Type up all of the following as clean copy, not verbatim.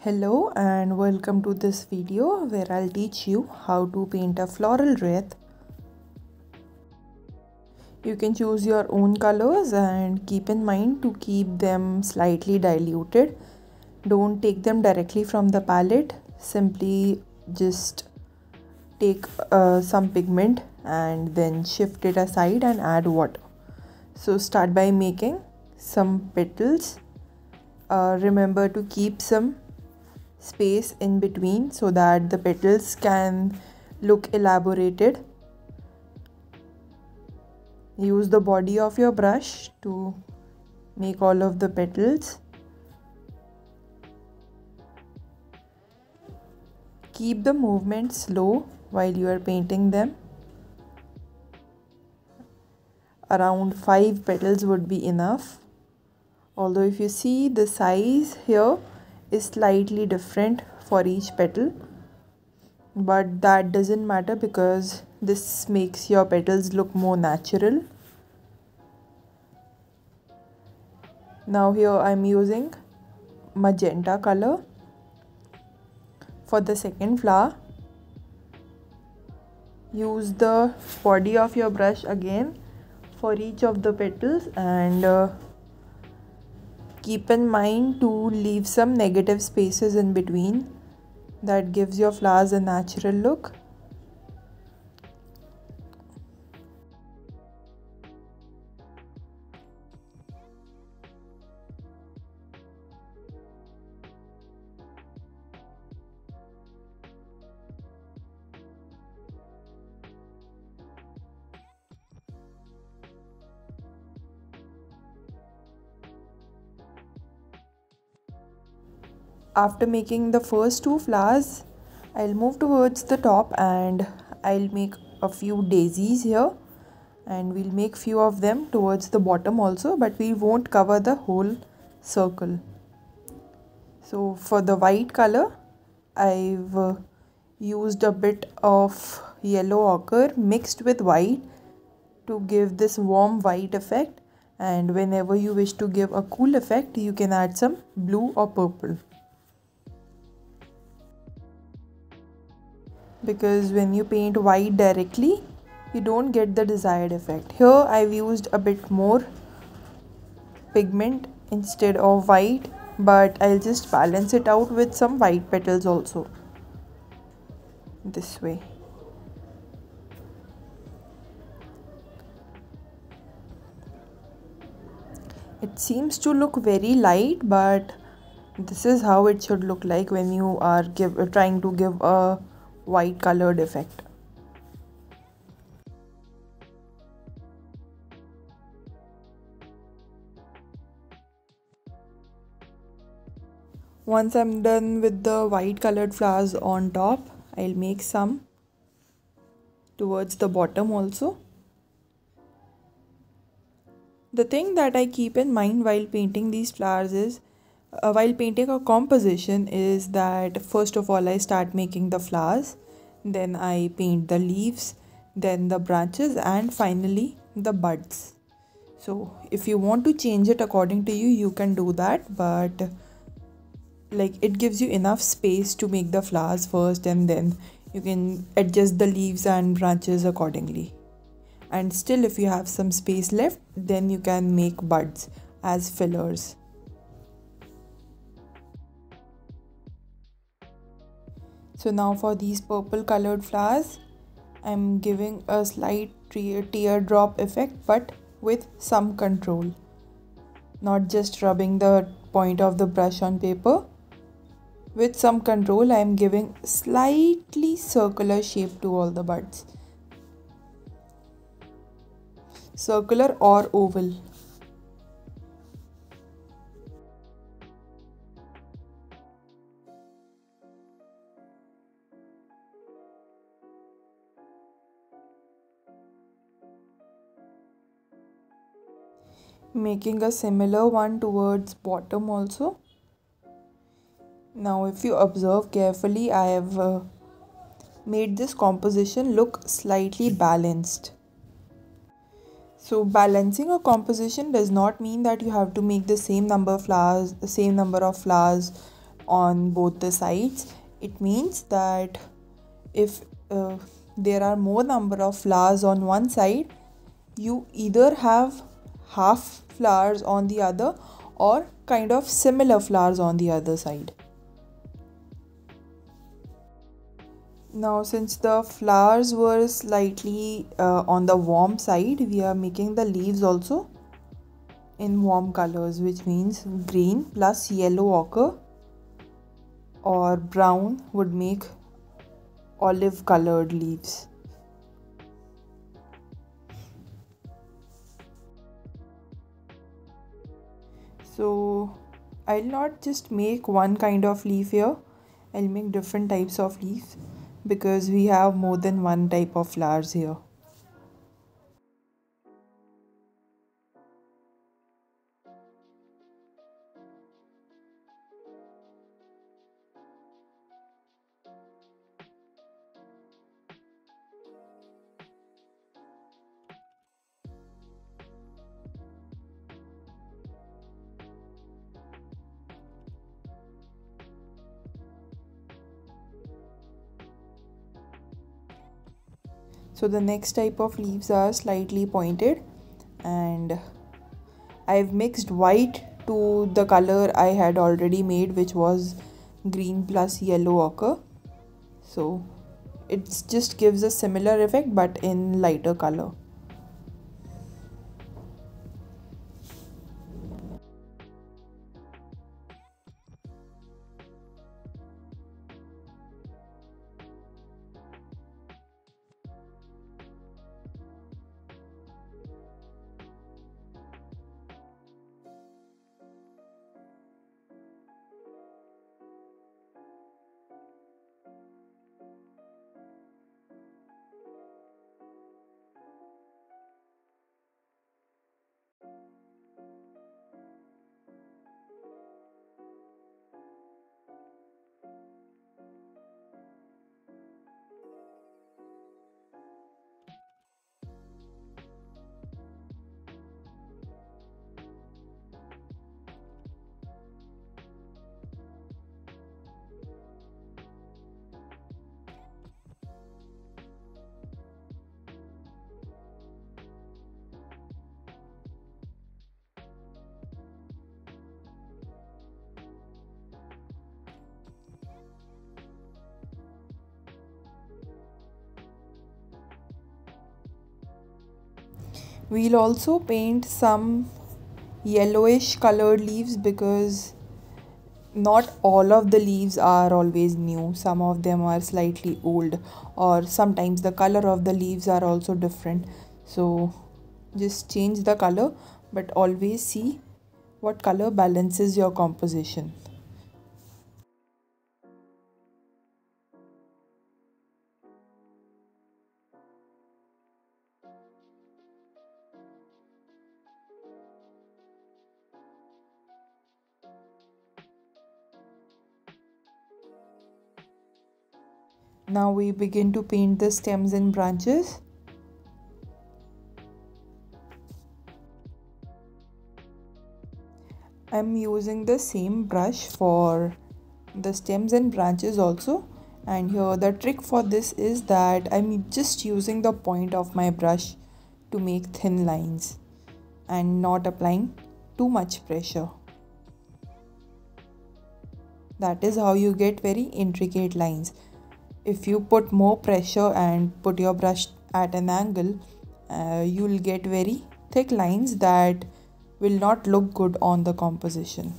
Hello and welcome to this video where I'll teach you how to paint a floral wreath. You can choose your own colors and keep in mind to keep them slightly diluted. Don't take them directly from the palette. Simply just take some pigment and then shift it aside and add water. So start by making some petals. Remember to keep some space in between so that the petals can look elaborated. Use the body of your brush to make all of the petals. Keep the movement slow while you are painting them. Around 5 petals would be enough. Although if you see, the size here is slightly different for each petal, but that doesn't matter because this makes your petals look more natural. Now here I'm using magenta color for the second flower. Use the body of your brush again for each of the petals and keep in mind to leave some negative spaces in between. That gives your flowers a natural look. After making the first 2 flowers, I'll move towards the top and I'll make a few daisies here, and we'll make few of them towards the bottom also, but we won't cover the whole circle. So for the white color, I've used a bit of yellow ochre mixed with white to give this warm white effect, and whenever you wish to give a cool effect, you can add some blue or purple. Because when you paint white directly, you don't get the desired effect. Here I've used a bit more pigment instead of white, but I'll just balance it out with some white petals also. This way. It seems to look very light, but this is how it should look like when you are trying to give a white colored effect. Once I'm done with the white colored flowers on top, I'll make some towards the bottom also. The thing that I keep in mind while painting these flowers is, while painting a composition, is that first of all I start making the flowers, then I paint the leaves, then the branches, and finally the buds. So if you want to change it according to you, you can do that, but it gives you enough space to make the flowers first, and then you can adjust the leaves and branches accordingly. And still, if you have some space left, then you can make buds as fillers. So now for these purple colored flowers, I'm giving a slight teardrop effect, but with some control. Not just rubbing the point of the brush on paper. With some control, I'm giving slightly circular shape to all the buds. Circular or oval. Making a similar one towards bottom also. Now if you observe carefully, I have made this composition look slightly balanced. So balancing a composition does not mean that you have to make the same number of flowers on both the sides. It means that if there are more number of flowers on one side, you either have half flowers on the other or kind of similar flowers on the other side. Now, since the flowers were slightly on the warm side, we are making the leaves also in warm colors, which means green plus yellow ochre or brown would make olive colored leaves. So I'll not just make one kind of leaf here, I'll make different types of leaves because we have more than one type of flowers here. So the next type of leaves are slightly pointed, and I've mixed white to the color I had already made, which was green plus yellow ochre. So it just gives a similar effect but in lighter color. We'll also paint some yellowish colored leaves because not all of the leaves are always new. Some of them are slightly old, or sometimes the color of the leaves are also different. So just change the color, but always see what color balances your composition. Now we begin to paint the stems and branches. I'm using the same brush for the stems and branches also, and here the trick for this is that I'm just using the point of my brush to make thin lines and not applying too much pressure. That is how you get very intricate lines. If you put more pressure and put your brush at an angle, you'll get very thick lines that will not look good on the composition.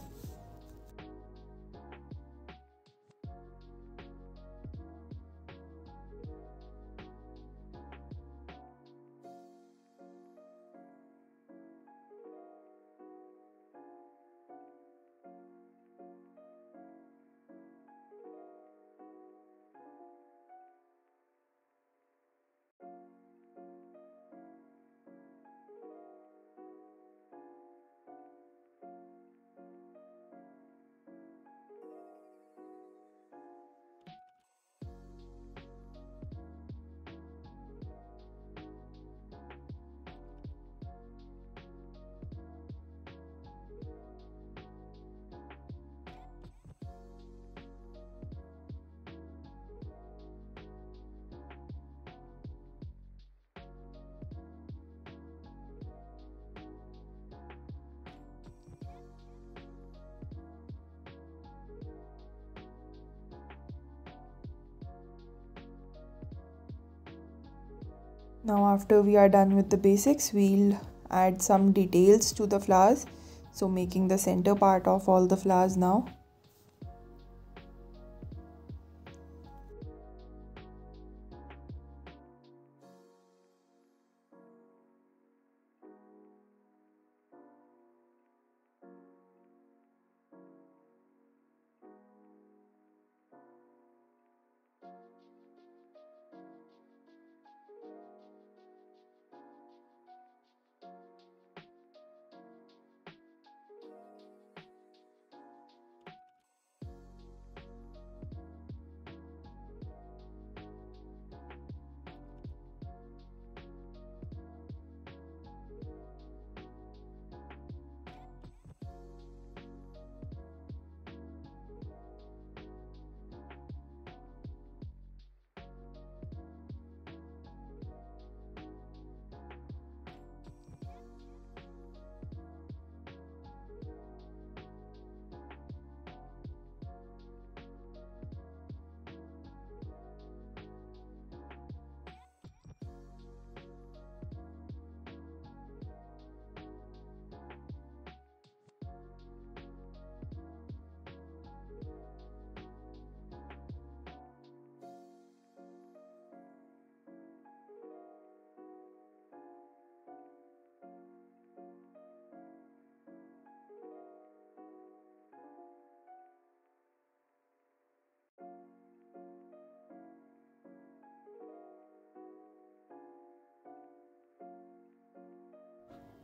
Now after we are done with the basics, we'll add some details to the flowers. So making the center part of all the flowers now.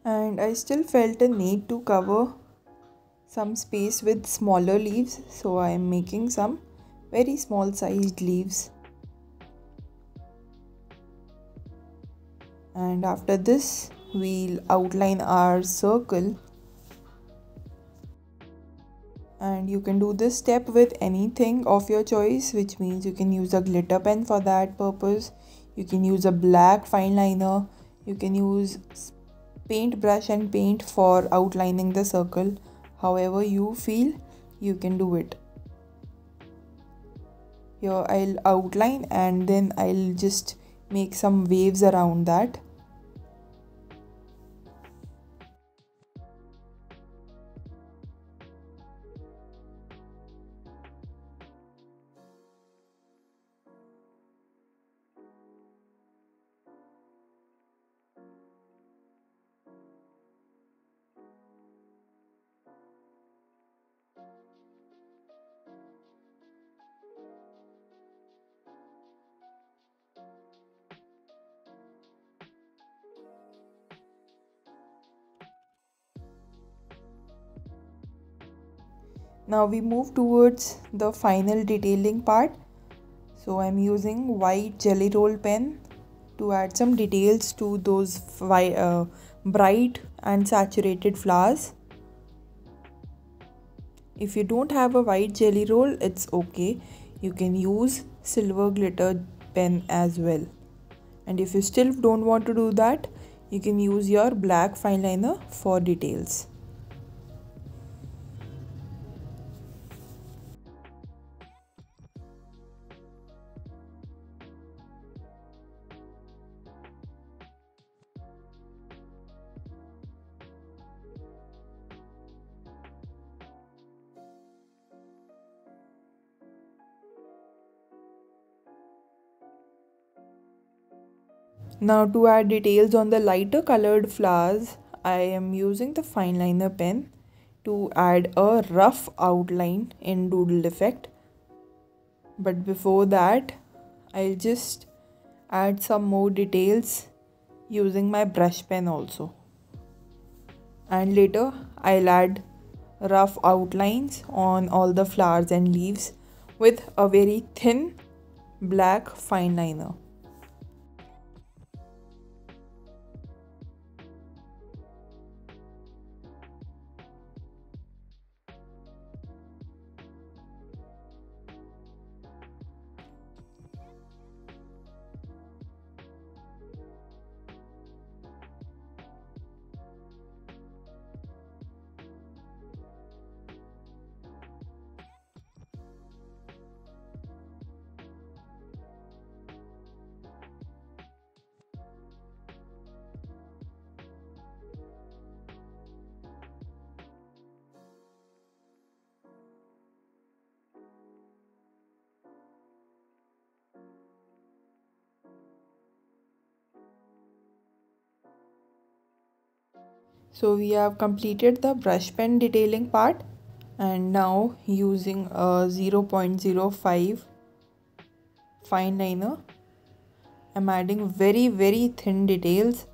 And I still felt a need to cover some space with smaller leaves, so I am making some very small sized leaves. And after this, we'll outline our circle. And you can do this step with anything of your choice, which means you can use a glitter pen for that purpose. You can use a black fine liner. You can use paintbrush and paint for outlining the circle. However you feel, you can do it. Here I'll outline and then I'll just make some waves around that. Now we move towards the final detailing part. So I'm using white jelly roll pen to add some details to those bright and saturated flowers. If you don't have a white jelly roll, it's okay. You can use silver glitter pen as well. And if you still don't want to do that, you can use your black fine liner for details. Now to add details on the lighter colored flowers, I am using the fine liner pen to add a rough outline in doodle effect. But before that, I'll just add some more details using my brush pen also. And later I'll add rough outlines on all the flowers and leaves with a very thin black fine liner. So we have completed the brush pen detailing part, and now using a 0.05 fine liner, I'm adding very thin details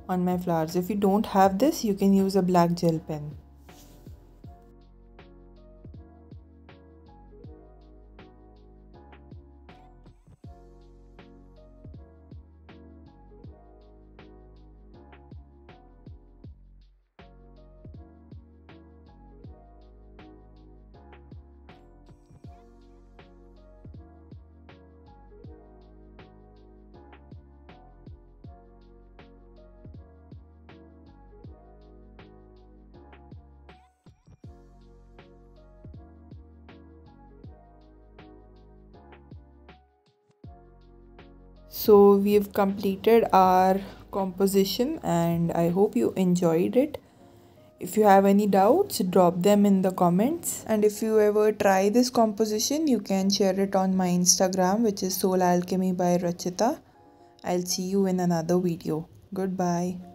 on my flowers. If you don't have this, you can use a black gel pen. So we've completed our composition and I hope you enjoyed it. If you have any doubts, drop them in the comments. And if you ever try this composition, you can share it on my Instagram, which is Alchemy by Rachita. I'll see you in another video. Goodbye.